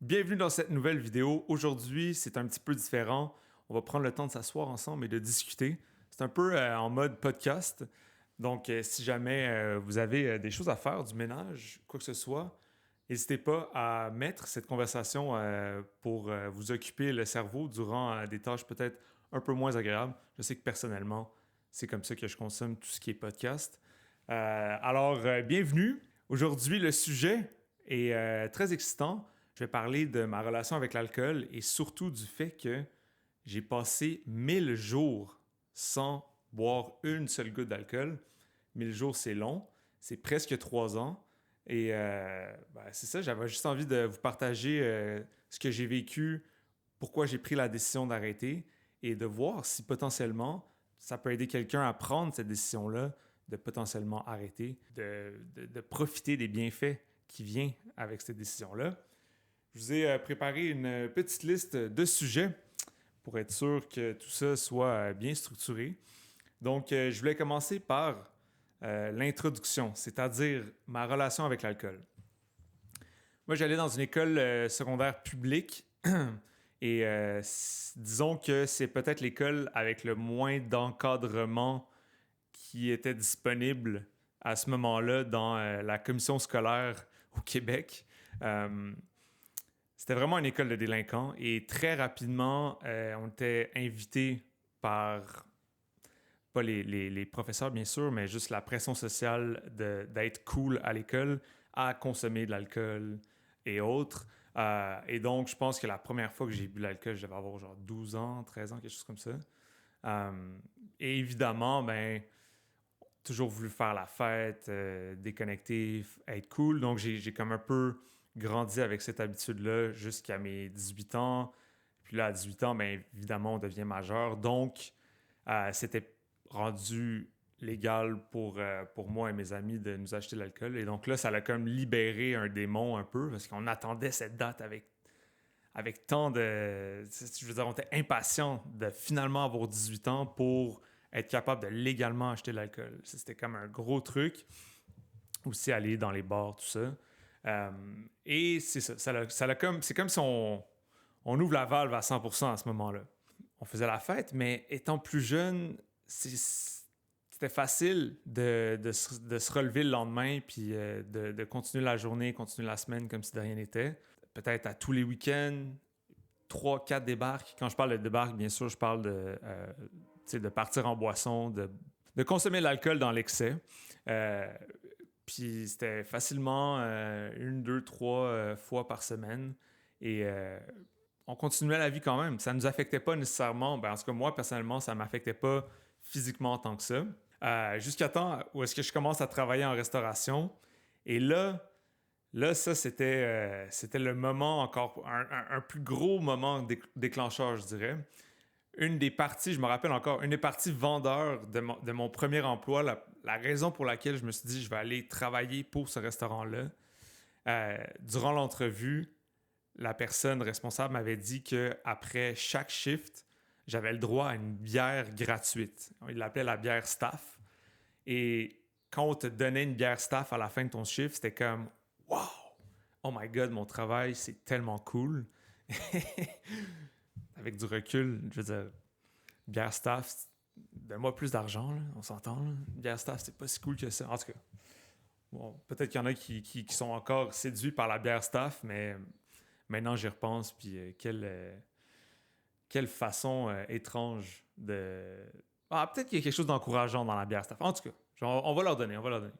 Bienvenue dans cette nouvelle vidéo. Aujourd'hui, c'est un petit peu différent. On va prendre le temps de s'asseoir ensemble et de discuter. C'est un peu en mode podcast. Donc, si jamais vous avez des choses à faire, du ménage, quoi que ce soit, n'hésitez pas à mettre cette conversation pour vous occuper le cerveau durant des tâches peut-être un peu moins agréables. Je sais que personnellement, c'est comme ça que je consomme tout ce qui est podcast. Bienvenue. Aujourd'hui, le sujet est très excitant. Je vais parler de ma relation avec l'alcool et surtout du fait que j'ai passé 1000 jours sans boire une seule goutte d'alcool. 1000 jours, c'est long. C'est presque 3 ans. Et c'est ça, j'avais juste envie de vous partager ce que j'ai vécu, pourquoi j'ai pris la décision d'arrêter et de voir si potentiellement ça peut aider quelqu'un à prendre cette décision-là, de potentiellement arrêter, de profiter des bienfaits qui viennent avec cette décision-là. Je vous ai préparé une petite liste de sujets pour être sûr que tout ça soit bien structuré. Donc, je voulais commencer par l'introduction, c'est-à-dire ma relation avec l'alcool. Moi, j'allais dans une école secondaire publique et disons que c'est peut-être l'école avec le moins d'encadrement qui était disponible à ce moment-là dans la commission scolaire au Québec. C'était vraiment une école de délinquants et très rapidement, on était invités par, pas les professeurs bien sûr, mais juste la pression sociale d'être cool à l'école, à consommer de l'alcool et autres. Et donc, je pense que la première fois que j'ai bu de l'alcool, je devais avoir genre 12 ans, 13 ans, quelque chose comme ça. Et évidemment, toujours voulu faire la fête, déconnecter, être cool. Donc, j'ai comme un peu grandi avec cette habitude-là jusqu'à mes 18 ans. Puis là, à 18 ans, bien évidemment, on devient majeur. Donc, c'était rendu légal pour moi et mes amis de nous acheter de l'alcool. Et donc là, ça a comme libéré un démon un peu parce qu'on attendait cette date avec tant de... Je veux dire, on était impatients de finalement avoir 18 ans pour être capable de légalement acheter de l'alcool. C'était comme un gros truc. Aussi aller dans les bars, tout ça. Et c'est ça. C'est comme si on ouvre la valve à 100% à ce moment-là. On faisait la fête, mais étant plus jeune, c'était facile de se relever le lendemain puis de continuer la journée, continuer la semaine comme si de rien n'était. Peut-être à tous les week-ends, 3-4 débarques. Quand je parle de débarques, bien sûr, je parle de partir en boisson, de consommer de l'alcool dans l'excès. Puis c'était facilement 1, 2, 3 fois par semaine. Et on continuait la vie quand même. Ça ne nous affectait pas nécessairement. En tout cas, moi, personnellement, ça ne m'affectait pas physiquement tant que ça. Jusqu'à temps où est-ce que je commence à travailler en restauration. Et là, ça, c'était le moment encore, un plus gros moment déclencheur, je dirais. Une des parties, je me rappelle encore, une des parties vendeurs de mon premier emploi, la raison pour laquelle je me suis dit je vais aller travailler pour ce restaurant-là, durant l'entrevue, la personne responsable m'avait dit qu'après chaque shift, j'avais le droit à une bière gratuite. Il l'appelait la bière staff. Et quand on te donnait une bière staff à la fin de ton shift, c'était comme « Wow! Oh my God, mon travail, c'est tellement cool! » Avec du recul, je veux dire, bière staff, donne-moi plus d'argent, là, on s'entend. Là. Bière staff, c'est pas si cool que ça. En tout cas, bon, peut-être qu'il y en a qui sont encore séduits par la bière staff, mais maintenant j'y repense, puis quelle façon étrange de... Ah, peut-être qu'il y a quelque chose d'encourageant dans la bière staff. En tout cas, on va leur donner, on va leur donner.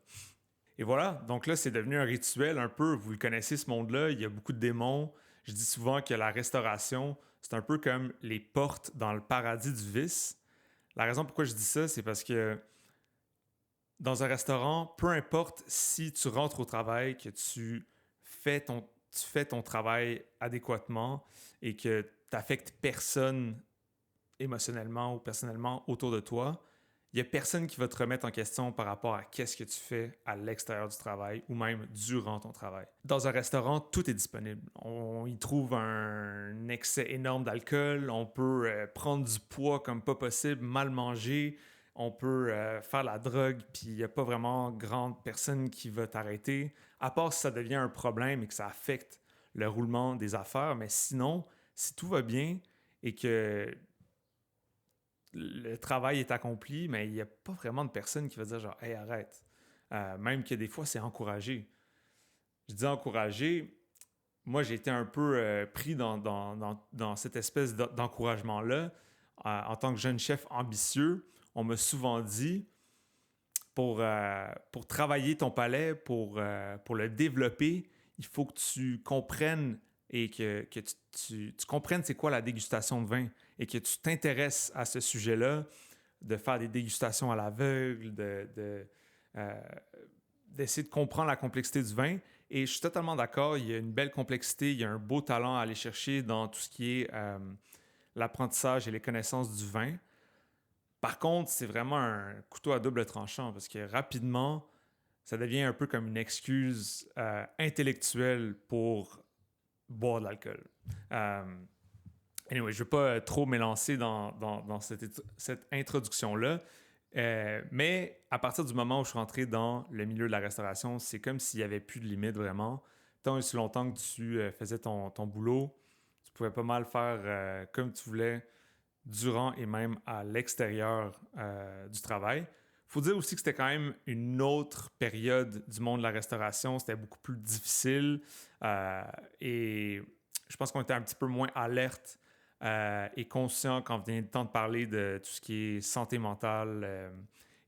Et voilà, donc là, c'est devenu un rituel un peu. Vous le connaissez, ce monde-là, il y a beaucoup de démons. Je dis souvent que la restauration, c'est un peu comme les portes dans le paradis du vice. La raison pourquoi je dis ça, c'est parce que dans un restaurant, peu importe si tu rentres au travail, que tu fais ton travail adéquatement et que tu n'affectes personne émotionnellement ou personnellement autour de toi, il n'y a personne qui va te remettre en question par rapport à qu'est-ce que tu fais à l'extérieur du travail ou même durant ton travail. Dans un restaurant, tout est disponible. On y trouve un excès énorme d'alcool, on peut prendre du poids comme pas possible, mal manger, on peut faire la drogue, puis il n'y a pas vraiment grande personne qui va t'arrêter, à part si ça devient un problème et que ça affecte le roulement des affaires. Mais sinon, si tout va bien et que le travail est accompli, mais il n'y a pas vraiment de personne qui va dire genre « Hey, arrête ». Même que des fois, c'est encouragé. Je dis encouragé, moi, j'ai été un peu pris dans cette espèce d'encouragement-là. En tant que jeune chef ambitieux, on m'a souvent dit, pour travailler ton palais, pour le développer, il faut que tu comprennes et que tu comprennes c'est quoi la dégustation de vin et que tu t'intéresses à ce sujet-là, de faire des dégustations à l'aveugle, d'essayer de comprendre la complexité du vin. Et je suis totalement d'accord, il y a une belle complexité, il y a un beau talent à aller chercher dans tout ce qui est l'apprentissage et les connaissances du vin. Par contre, c'est vraiment un couteau à double tranchant parce que rapidement, ça devient un peu comme une excuse intellectuelle pour boire de l'alcool. Anyway, je ne veux pas trop m'élancer dans cette introduction-là. Mais à partir du moment où je suis rentré dans le milieu de la restauration, c'est comme s'il n'y avait plus de limite vraiment. Tant et si longtemps que tu faisais ton boulot, tu pouvais pas mal faire comme tu voulais durant et même à l'extérieur du travail. Il faut dire aussi que c'était quand même une autre période du monde de la restauration. C'était beaucoup plus difficile et je pense qu'on était un petit peu moins alerte et conscient quand vient le temps de parler de tout ce qui est santé mentale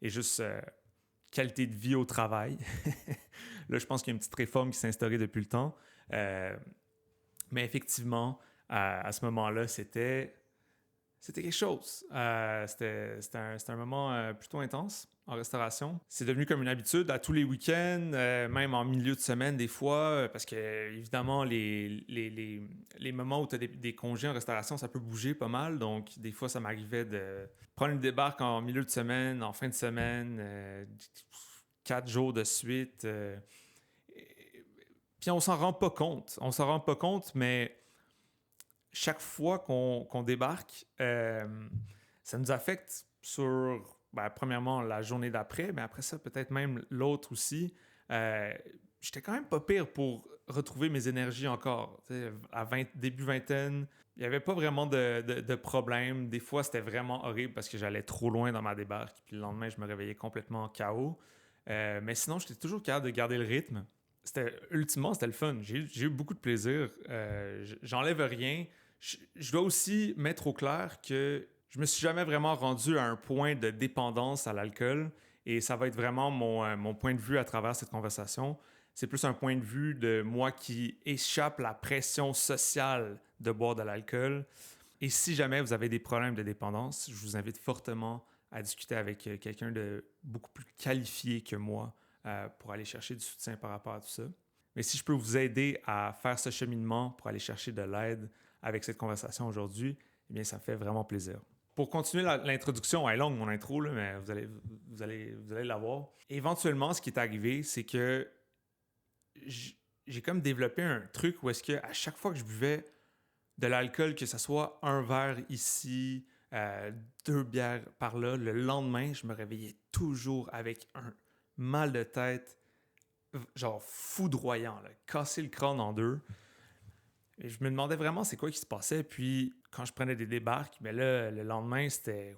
et juste qualité de vie au travail. Là, je pense qu'il y a une petite réforme qui s'est instaurée depuis le temps. Mais effectivement, à ce moment-là, c'était quelque chose. C'était un moment plutôt intense en restauration. C'est devenu comme une habitude à tous les week-ends, même en milieu de semaine des fois, parce que évidemment, les moments où tu as des congés en restauration, ça peut bouger pas mal. Donc, des fois, ça m'arrivait de prendre une débarque en milieu de semaine, en fin de semaine, 4 jours de suite. Puis on s'en rend pas compte. On s'en rend pas compte, mais chaque fois qu'on débarque, ça nous affecte sur, premièrement, la journée d'après, mais après ça, peut-être même l'autre aussi. J'étais quand même pas pire pour retrouver mes énergies encore. T'sais, début vingtaine, il n'y avait pas vraiment de problème. Des fois, c'était vraiment horrible parce que j'allais trop loin dans ma débarque. Puis le lendemain, je me réveillais complètement KO. Mais sinon, j'étais toujours capable de garder le rythme. Ultimement, c'était le fun. J'ai eu beaucoup de plaisir. J'enlève rien. Je dois aussi mettre au clair que je me suis jamais vraiment rendu à un point de dépendance à l'alcool et ça va être vraiment mon point de vue à travers cette conversation. C'est plus un point de vue de moi qui échappe la pression sociale de boire de l'alcool. Et si jamais vous avez des problèmes de dépendance, je vous invite fortement à discuter avec quelqu'un de beaucoup plus qualifié que moi pour aller chercher du soutien par rapport à tout ça. Mais si je peux vous aider à faire ce cheminement pour aller chercher de l'aide avec cette conversation aujourd'hui, eh bien, ça me fait vraiment plaisir. Pour continuer l'introduction, elle est longue mon intro, là, mais vous allez la voir. Éventuellement, ce qui est arrivé, c'est que j'ai comme développé un truc où est-ce que à chaque fois que je buvais de l'alcool, que ce soit un verre ici, 2 bières par là, le lendemain, je me réveillais toujours avec un mal de tête, genre foudroyant, là, casser le crâne en deux. Et je me demandais vraiment c'est quoi qui se passait. Puis quand je prenais des débarques, ben là, le lendemain, c'était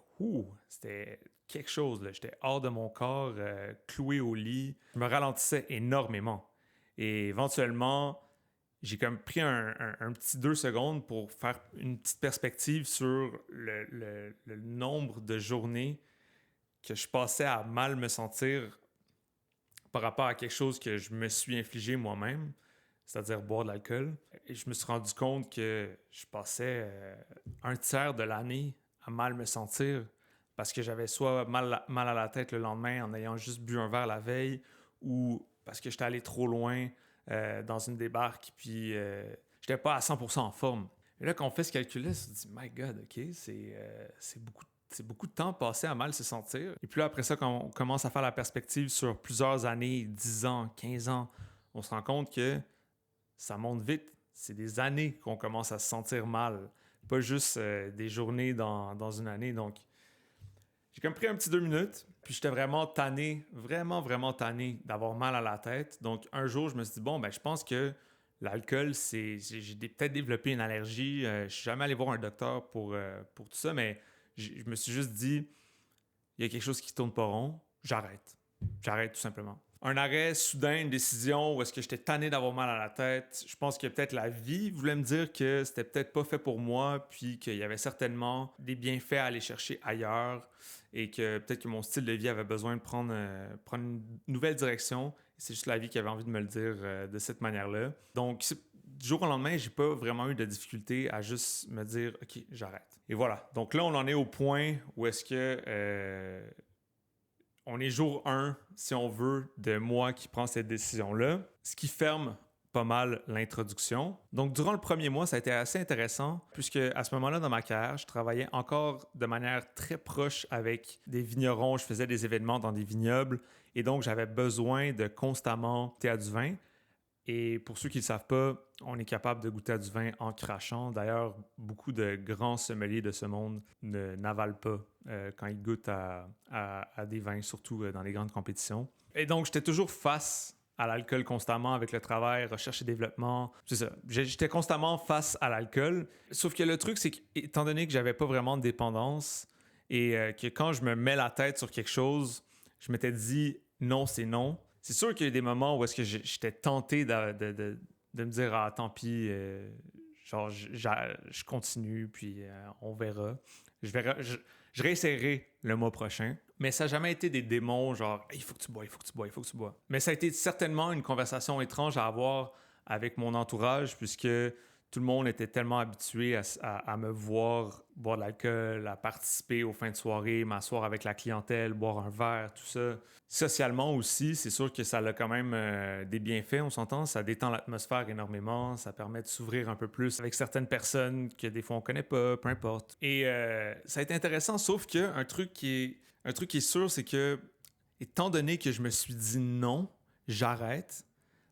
quelque chose. Là. J'étais hors de mon corps, cloué au lit. Je me ralentissais énormément. Et éventuellement, j'ai comme pris un petit 2 secondes pour faire une petite perspective sur le nombre de journées que je passais à mal me sentir par rapport à quelque chose que je me suis infligé moi-même, c'est-à-dire boire de l'alcool. Et je me suis rendu compte que je passais un tiers de l'année à mal me sentir parce que j'avais soit mal à la tête le lendemain en ayant juste bu un verre la veille ou parce que j'étais allé trop loin dans une débarque puis j'étais pas à 100% en forme. Et là, quand on fait ce calcul-là, on se dit « My God, OK, c'est beaucoup de temps passé à mal se sentir. » Et puis là, après ça, quand on commence à faire la perspective sur plusieurs années, 10 ans, 15 ans, on se rend compte que ça monte vite. C'est des années qu'on commence à se sentir mal. Pas juste des journées dans une année. Donc, j'ai comme pris un petit 2 minutes, puis j'étais vraiment tanné, vraiment, vraiment tanné d'avoir mal à la tête. Donc, un jour, je me suis dit, bon, ben, je pense que l'alcool, j'ai peut-être développé une allergie. Je suis jamais allé voir un docteur pour tout ça, mais je me suis juste dit, il y a quelque chose qui tourne pas rond, j'arrête. J'arrête tout simplement. Un arrêt soudain, une décision où est-ce que j'étais tanné d'avoir mal à la tête. Je pense que peut-être la vie voulait me dire que c'était peut-être pas fait pour moi, puis qu'il y avait certainement des bienfaits à aller chercher ailleurs et que peut-être que mon style de vie avait besoin de prendre une nouvelle direction. C'est juste la vie qui avait envie de me le dire de cette manière-là. Donc, du jour au lendemain, j'ai pas vraiment eu de difficulté à juste me dire « OK, j'arrête ». Et voilà. Donc là, on en est au point où est-ce que on est jour 1, si on veut, de moi qui prends cette décision-là, ce qui ferme pas mal l'introduction. Donc, durant le premier mois, ça a été assez intéressant, puisque à ce moment-là dans ma carrière, je travaillais encore de manière très proche avec des vignerons. Je faisais des événements dans des vignobles, et donc j'avais besoin de constamment goûter à du vin. Et pour ceux qui ne le savent pas, on est capable de goûter à du vin en crachant. D'ailleurs, beaucoup de grands sommeliers de ce monde n'avalent pas quand ils goûtent à des vins, surtout dans les grandes compétitions. Et donc, j'étais toujours face à l'alcool constamment avec le travail, recherche et développement. C'est ça. J'étais constamment face à l'alcool. Sauf que le truc, c'est qu'étant donné que j'avais pas vraiment de dépendance et que quand je me mets la tête sur quelque chose, je m'étais dit non, c'est non. C'est sûr qu'il y a des moments où est-ce que j'étais tenté de me dire ah tant pis, genre je continue puis on verra. Je réessayerai le mois prochain. Mais ça n'a jamais été des démons genre il faut que tu bois, il faut que tu bois, il faut que tu bois. Mais ça a été certainement une conversation étrange à avoir avec mon entourage puisque tout le monde était tellement habitué à me voir boire de l'alcool, à participer aux fins de soirée, m'asseoir avec la clientèle, boire un verre, tout ça. Socialement aussi, c'est sûr que ça a quand même des bienfaits, on s'entend. Ça détend l'atmosphère énormément, ça permet de s'ouvrir un peu plus avec certaines personnes que des fois on connaît pas, peu importe. Et ça a été intéressant, sauf qu'un truc qui est sûr, c'est que étant donné que je me suis dit non, j'arrête,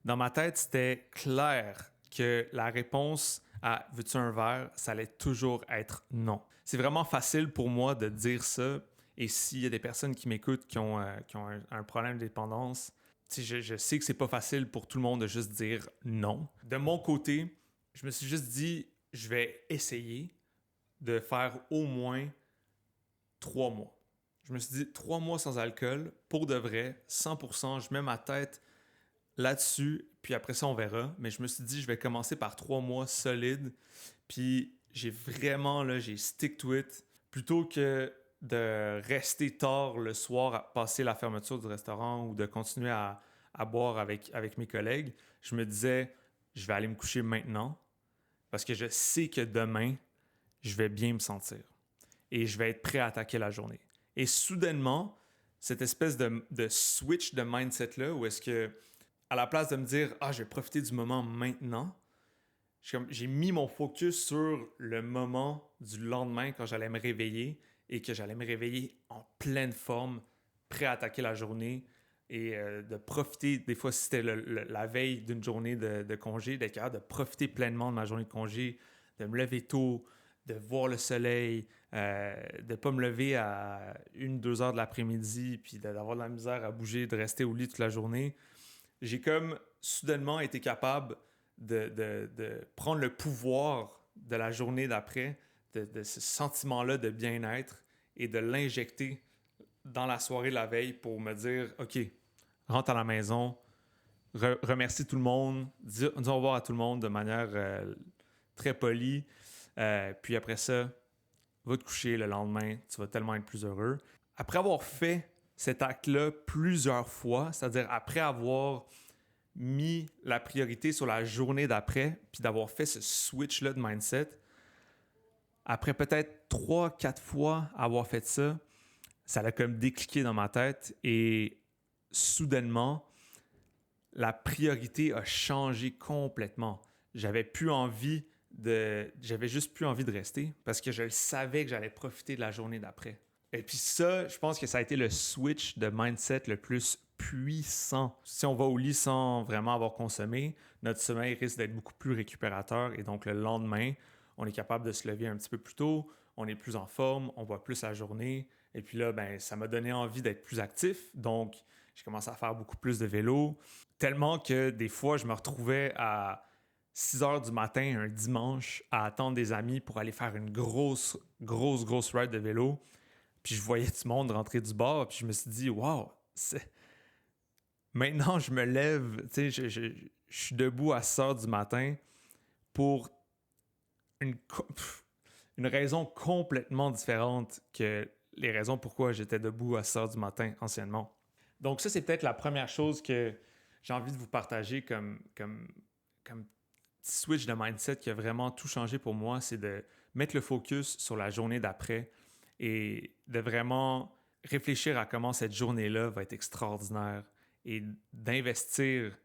dans ma tête, c'était clair que la réponse à veux-tu un verre, ça allait toujours être non. C'est vraiment facile pour moi de dire ça. Et s'il y a des personnes qui m'écoutent qui ont un problème de dépendance, je sais que c'est pas facile pour tout le monde de juste dire non. De mon côté, je me suis juste dit, je vais essayer de faire au moins 3 mois. Je me suis dit 3 mois sans alcool, pour de vrai, 100%, je mets ma tête là-dessus, puis après ça, on verra. Mais je me suis dit, je vais commencer par 3 mois solides. Puis j'ai vraiment, là, j'ai stick to it. Plutôt que de rester tard le soir à passer la fermeture du restaurant ou de continuer à boire avec mes collègues, je me disais, je vais aller me coucher maintenant parce que je sais que demain, je vais bien me sentir et je vais être prêt à attaquer la journée. Et soudainement, cette espèce de switch de mindset-là, où est-ce que à la place de me dire « Ah, je vais profiter du moment maintenant », j'ai mis mon focus sur le moment du lendemain quand j'allais me réveiller et que j'allais me réveiller en pleine forme, prêt à attaquer la journée et de profiter, des fois si c'était la veille d'une journée de congé, d'être capable de profiter pleinement de ma journée de congé, de me lever tôt, de voir le soleil, de ne pas me lever à 1-2 heures de l'après-midi puis d'avoir de la misère à bouger, de rester au lit toute la journée. J'ai comme soudainement été capable de prendre le pouvoir de la journée d'après, de ce sentiment-là de bien-être et de l'injecter dans la soirée de la veille pour me dire « OK, rentre à la maison, remercie tout le monde, dis au revoir à tout le monde de manière très polie, puis après ça, va te coucher le lendemain, tu vas tellement être plus heureux. » Après avoir fait cet acte-là plusieurs fois, c'est-à-dire après avoir mis la priorité sur la journée d'après, puis d'avoir fait ce switch-là de mindset, après peut-être 3-4 fois avoir fait ça, ça l'a comme décliqué dans ma tête et soudainement, la priorité a changé complètement. J'avais juste plus envie de rester parce que je le savais que j'allais profiter de la journée d'après. Et puis ça, je pense que ça a été le switch de mindset le plus puissant. Si on va au lit sans vraiment avoir consommé, notre sommeil risque d'être beaucoup plus récupérateur et donc le lendemain, on est capable de se lever un petit peu plus tôt, on est plus en forme, on voit plus la journée et puis là, ben, ça m'a donné envie d'être plus actif. Donc, j'ai commencé à faire beaucoup plus de vélo, tellement que des fois, je me retrouvais à 6 heures du matin un dimanche à attendre des amis pour aller faire une grosse ride de vélo. Puis je voyais tout le monde rentrer du bar, puis je me suis dit, wow, maintenant je me lève, tu sais, je suis debout à 6 heures du matin pour une, une raison complètement différente que les raisons pourquoi j'étais debout à 6 heures du matin anciennement. Donc ça, c'est peut-être la première chose que j'ai envie de vous partager comme petit switch de mindset qui a vraiment tout changé pour moi, c'est de mettre le focus sur la journée d'après et de vraiment réfléchir à comment cette journée-là va être extraordinaire et d'investir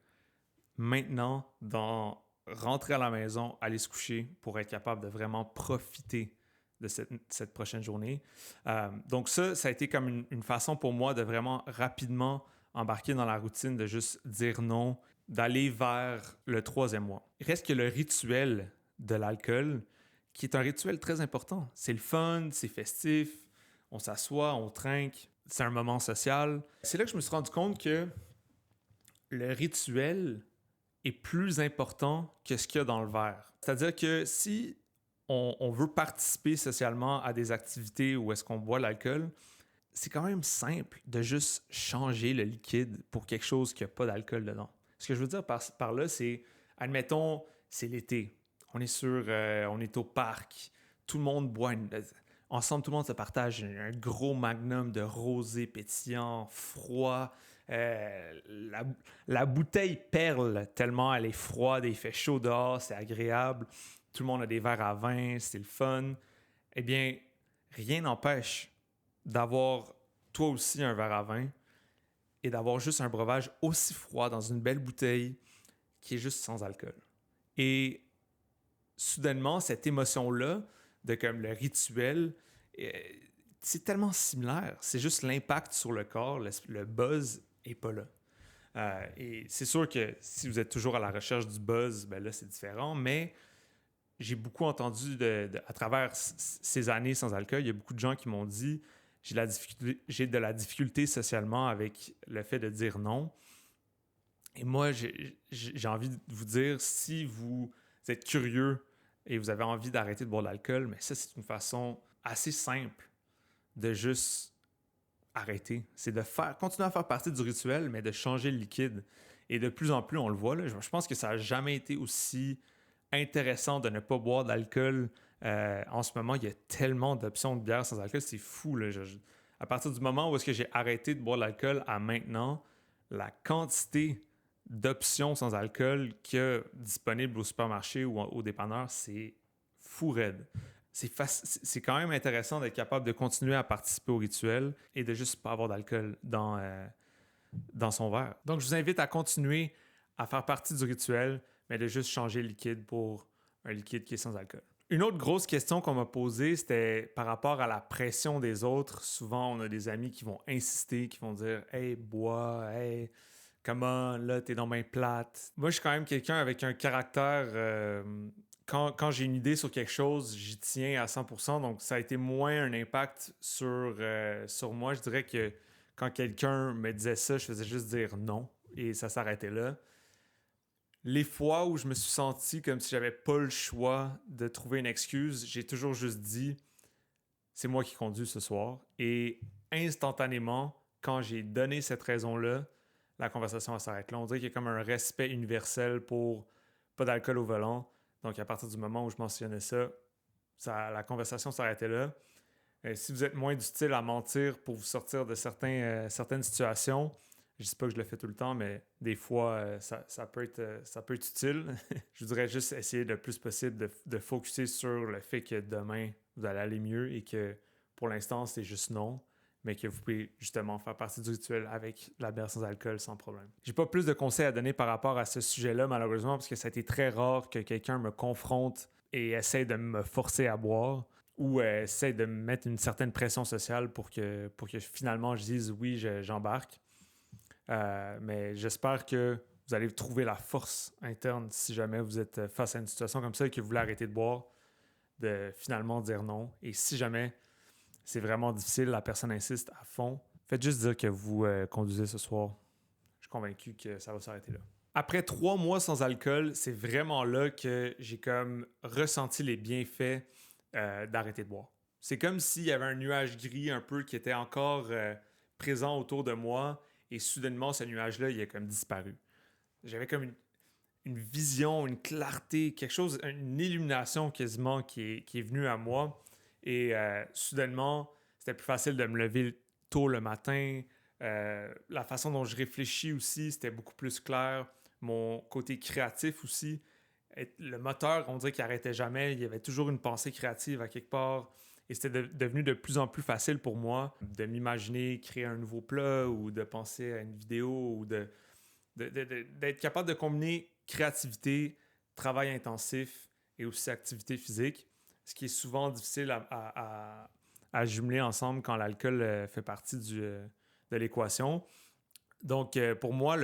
maintenant dans rentrer à la maison, aller se coucher pour être capable de vraiment profiter de cette prochaine journée. Donc ça a été comme une façon pour moi de vraiment rapidement embarquer dans la routine, de juste dire non, d'aller vers le 3e mois. Il reste que le rituel de l'alcool, qui est un rituel très important. C'est le fun, c'est festif, on s'assoit, on trinque, c'est un moment social. C'est là que je me suis rendu compte que le rituel est plus important que ce qu'il y a dans le verre. C'est-à-dire que si on veut participer socialement à des activités où est-ce qu'on boit l'alcool, c'est quand même simple de juste changer le liquide pour quelque chose qui n'a pas d'alcool dedans. Ce que je veux dire par là, c'est, admettons, c'est l'été. On est au parc. Tout le monde boit ensemble, tout le monde se partage un gros magnum de rosé pétillant, froid. La bouteille perle tellement elle est froide et il fait chaud dehors, c'est agréable. Tout le monde a des verres à vin, c'est le fun. Eh bien, rien n'empêche d'avoir toi aussi un verre à vin et d'avoir juste un breuvage aussi froid dans une belle bouteille qui est juste sans alcool. Et soudainement, cette émotion-là, de comme le rituel, c'est tellement similaire. C'est juste l'impact sur le corps, le buzz n'est pas là. Et c'est sûr que si vous êtes toujours à la recherche du buzz, ben là, c'est différent, mais j'ai beaucoup entendu à travers ces années sans alcool, il y a beaucoup de gens qui m'ont dit j'ai de la difficulté socialement avec le fait de dire non. Et moi, j'ai envie de vous dire, si vous êtes curieux et vous avez envie d'arrêter de boire de l'alcool, mais ça, c'est une façon assez simple de juste arrêter. C'est de continuer à faire partie du rituel, mais de changer le liquide. Et de plus en plus, on le voit, là, je pense que ça n'a jamais été aussi intéressant de ne pas boire d'alcool. En ce moment, il y a tellement d'options de bière sans alcool, c'est fou. Là. À partir du moment où est-ce que j'ai arrêté de boire de l'alcool à maintenant, la quantité d'options sans alcool qu'il y a disponibles au supermarché ou au dépanneur, c'est fou raide. C'est quand même intéressant d'être capable de continuer à participer au rituel et de juste pas avoir d'alcool dans son verre. Donc, je vous invite à continuer à faire partie du rituel, mais de juste changer le liquide pour un liquide qui est sans alcool. Une autre grosse question qu'on m'a posée, c'était par rapport à la pression des autres. Souvent, on a des amis qui vont insister, qui vont dire « Hey, bois, hey, comment, là, t'es dans main plate. » Moi, je suis quand même quelqu'un avec un caractère... Quand j'ai une idée sur quelque chose, j'y tiens à 100%. Donc, ça a été moins un impact sur moi. Je dirais que quand quelqu'un me disait ça, je faisais juste dire non et ça s'arrêtait là. Les fois où je me suis senti comme si j'avais pas le choix de trouver une excuse, j'ai toujours juste dit c'est moi qui conduis ce soir. Et instantanément, quand j'ai donné cette raison-là, la conversation s'arrête là. On dirait qu'il y a comme un respect universel pour pas d'alcool au volant. Donc, à partir du moment où je mentionnais ça, la conversation s'arrêtait là. Si vous êtes moins du style à mentir pour vous sortir de certaines situations, je ne dis pas que je le fais tout le temps, mais des fois, ça peut être utile. Je voudrais juste essayer le plus possible de focusser sur le fait que demain, vous allez aller mieux et que pour l'instant, c'est juste non, mais que vous pouvez justement faire partie du rituel avec la bière sans alcool sans problème. J'ai pas plus de conseils à donner par rapport à ce sujet-là, malheureusement, parce que ça a été très rare que quelqu'un me confronte et essaie de me forcer à boire ou essaie de me mettre une certaine pression sociale pour que finalement je dise oui, j'embarque. Mais j'espère que vous allez trouver la force interne si jamais vous êtes face à une situation comme ça et que vous voulez arrêter de boire, de finalement dire non. Et si jamais c'est vraiment difficile, la personne insiste à fond, faites juste dire que vous conduisez ce soir. Je suis convaincu que ça va s'arrêter là. Après 3 mois sans alcool, c'est vraiment là que j'ai comme ressenti les bienfaits d'arrêter de boire. C'est comme s'il y avait un nuage gris un peu qui était encore présent autour de moi et soudainement ce nuage-là, il a comme disparu. J'avais comme une vision, une clarté, quelque chose, une illumination quasiment qui est venue à moi et soudainement, c'était plus facile de me lever tôt le matin. La façon dont je réfléchis aussi, c'était beaucoup plus clair. Mon côté créatif aussi. Le moteur, on dirait qu'il n'arrêtait jamais. Il y avait toujours une pensée créative à quelque part. Et c'était devenu de plus en plus facile pour moi de m'imaginer créer un nouveau plat ou de penser à une vidéo ou d'être capable de combiner créativité, travail intensif et aussi activité physique, ce qui est souvent difficile à jumeler ensemble quand l'alcool fait partie de l'équation. Donc, pour moi,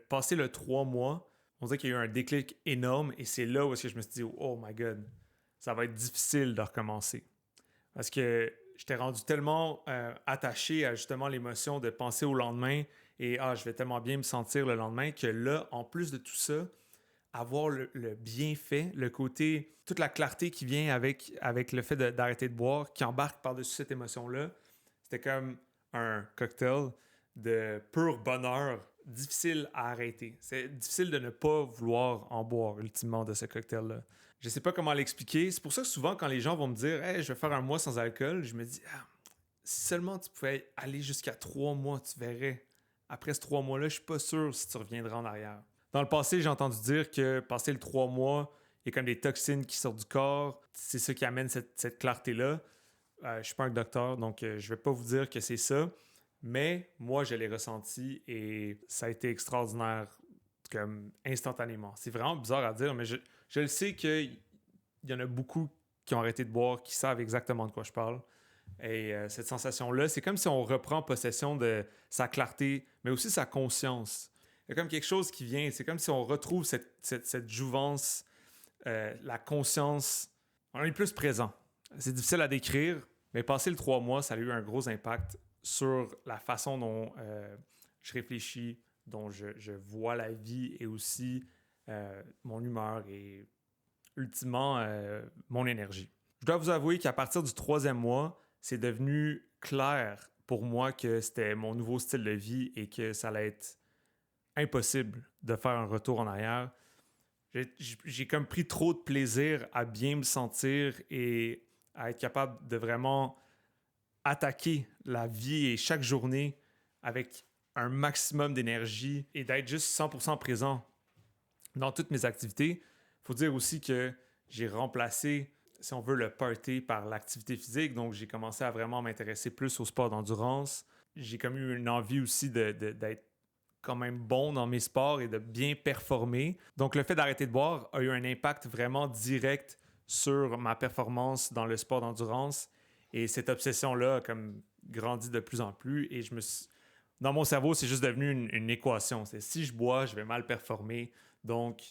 passer le 3 mois, on dirait qu'il y a eu un déclic énorme et c'est là où est-ce que je me suis dit, oh my God, ça va être difficile de recommencer. Parce que j'étais rendu tellement attaché à justement l'émotion de penser au lendemain et je vais tellement bien me sentir le lendemain que là, en plus de tout ça, avoir le bienfait, le côté, toute la clarté qui vient avec le fait d'arrêter de boire, qui embarque par-dessus cette émotion-là, c'était comme un cocktail de pur bonheur, difficile à arrêter. C'est difficile de ne pas vouloir en boire, ultimement, de ce cocktail-là. Je sais pas comment l'expliquer. C'est pour ça que souvent, quand les gens vont me dire « Hey, je vais faire un mois sans alcool », je me dis si seulement tu pouvais aller jusqu'à 3 mois, tu verrais. Après ces 3 mois-là, je suis pas sûr si tu reviendras en arrière. Dans le passé, j'ai entendu dire que passer le 3 mois, il y a comme des toxines qui sortent du corps. C'est ça qui amène cette clarté-là. Je suis pas un docteur, donc je vais pas vous dire que c'est ça. Mais moi, je l'ai ressenti et ça a été extraordinaire comme instantanément. C'est vraiment bizarre à dire, mais je le sais qu'il y en a beaucoup qui ont arrêté de boire, qui savent exactement de quoi je parle. Et cette sensation-là, c'est comme si on reprend possession de sa clarté, mais aussi sa conscience. Il y a comme quelque chose qui vient, c'est comme si on retrouve cette jouvence, la conscience. On est plus présent. C'est difficile à décrire, mais passer le 3 mois, ça a eu un gros impact sur la façon dont je réfléchis, dont je vois la vie et aussi mon humeur et ultimement mon énergie. Je dois vous avouer qu'à partir du 3e mois, c'est devenu clair pour moi que c'était mon nouveau style de vie et que ça allait être impossible de faire un retour en arrière. J'ai comme pris trop de plaisir à bien me sentir et à être capable de vraiment attaquer la vie et chaque journée avec un maximum d'énergie et d'être juste 100% présent dans toutes mes activités. Il faut dire aussi que j'ai remplacé, si on veut, le party par l'activité physique. Donc, j'ai commencé à vraiment m'intéresser plus au sport d'endurance. J'ai comme eu une envie aussi d'être quand même bon dans mes sports et de bien performer. Donc, le fait d'arrêter de boire a eu un impact vraiment direct sur ma performance dans le sport d'endurance. Et cette obsession-là a comme grandi de plus en plus. Et dans mon cerveau, c'est juste devenu une équation. C'est si je bois, je vais mal performer. Donc,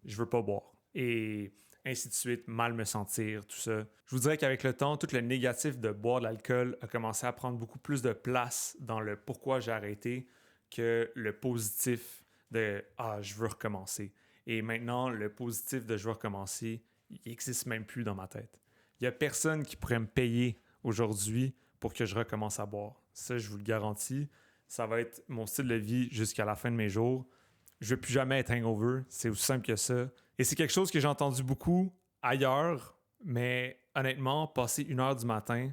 je veux pas boire. Et ainsi de suite, mal me sentir, tout ça. Je vous dirais qu'avec le temps, tout le négatif de boire de l'alcool a commencé à prendre beaucoup plus de place dans le pourquoi j'ai arrêté que le positif de je veux recommencer. Et maintenant, le positif de je veux recommencer, il n'existe même plus dans ma tête. Il n'y a personne qui pourrait me payer aujourd'hui pour que je recommence à boire. Ça, je vous le garantis. Ça va être mon style de vie jusqu'à la fin de mes jours. Je ne veux plus jamais être hangover. C'est aussi simple que ça. Et c'est quelque chose que j'ai entendu beaucoup ailleurs, mais honnêtement, passer 1 heure du matin,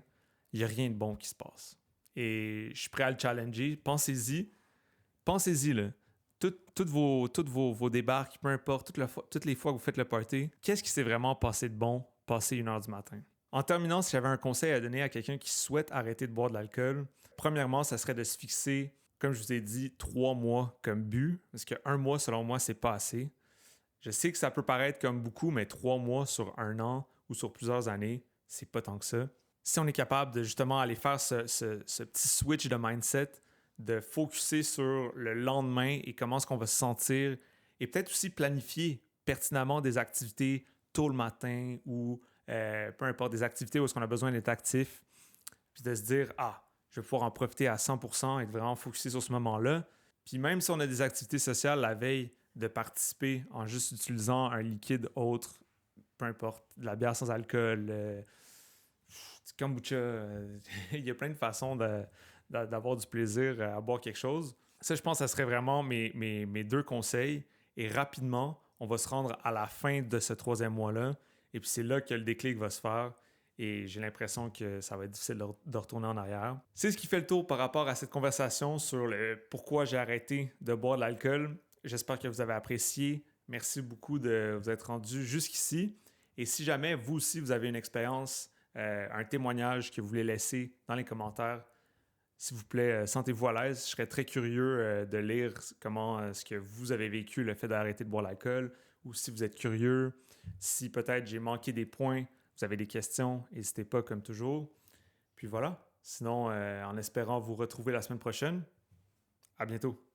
il n'y a rien de bon qui se passe. Et je suis prêt à le challenger. Pensez-y. Pensez-y, là. Toutes vos débarques, peu importe, toutes les fois que vous faites le party, qu'est-ce qui s'est vraiment passé de bon passer 1 heure du matin? En terminant, si j'avais un conseil à donner à quelqu'un qui souhaite arrêter de boire de l'alcool, premièrement, ça serait de se fixer, comme je vous ai dit, 3 mois comme but, parce que 1 mois, selon moi, c'est pas assez. Je sais que ça peut paraître comme beaucoup, mais 3 mois sur 1 an ou sur plusieurs années, c'est pas tant que ça. Si on est capable de justement aller faire ce petit switch de mindset, de focuser sur le lendemain et comment est-ce qu'on va se sentir, et peut-être aussi planifier pertinemment des activités tôt le matin ou peu importe, des activités où est-ce qu'on a besoin d'être actif, puis de se dire, je vais pouvoir en profiter à 100% et être vraiment focusé sur ce moment-là. Puis même si on a des activités sociales la veille, de participer en juste utilisant un liquide autre, peu importe, de la bière sans alcool, du kombucha, il y a plein de façons d'avoir du plaisir à boire quelque chose. Ça, je pense que ça serait vraiment mes deux conseils. Et rapidement, on va se rendre à la fin de ce 3e mois-là. Et puis c'est là que le déclic va se faire. Et j'ai l'impression que ça va être difficile de retourner en arrière. C'est ce qui fait le tour par rapport à cette conversation sur le pourquoi j'ai arrêté de boire de l'alcool. J'espère que vous avez apprécié. Merci beaucoup de vous être rendu jusqu'ici. Et si jamais vous aussi, vous avez une expérience, un témoignage que vous voulez laisser dans les commentaires, s'il vous plaît, sentez-vous à l'aise. Je serais très curieux de lire comment est-ce que vous avez vécu le fait d'arrêter de boire l'alcool, ou si vous êtes curieux, si peut-être j'ai manqué des points, vous avez des questions, n'hésitez pas comme toujours. Puis voilà. Sinon, en espérant vous retrouver la semaine prochaine, à bientôt.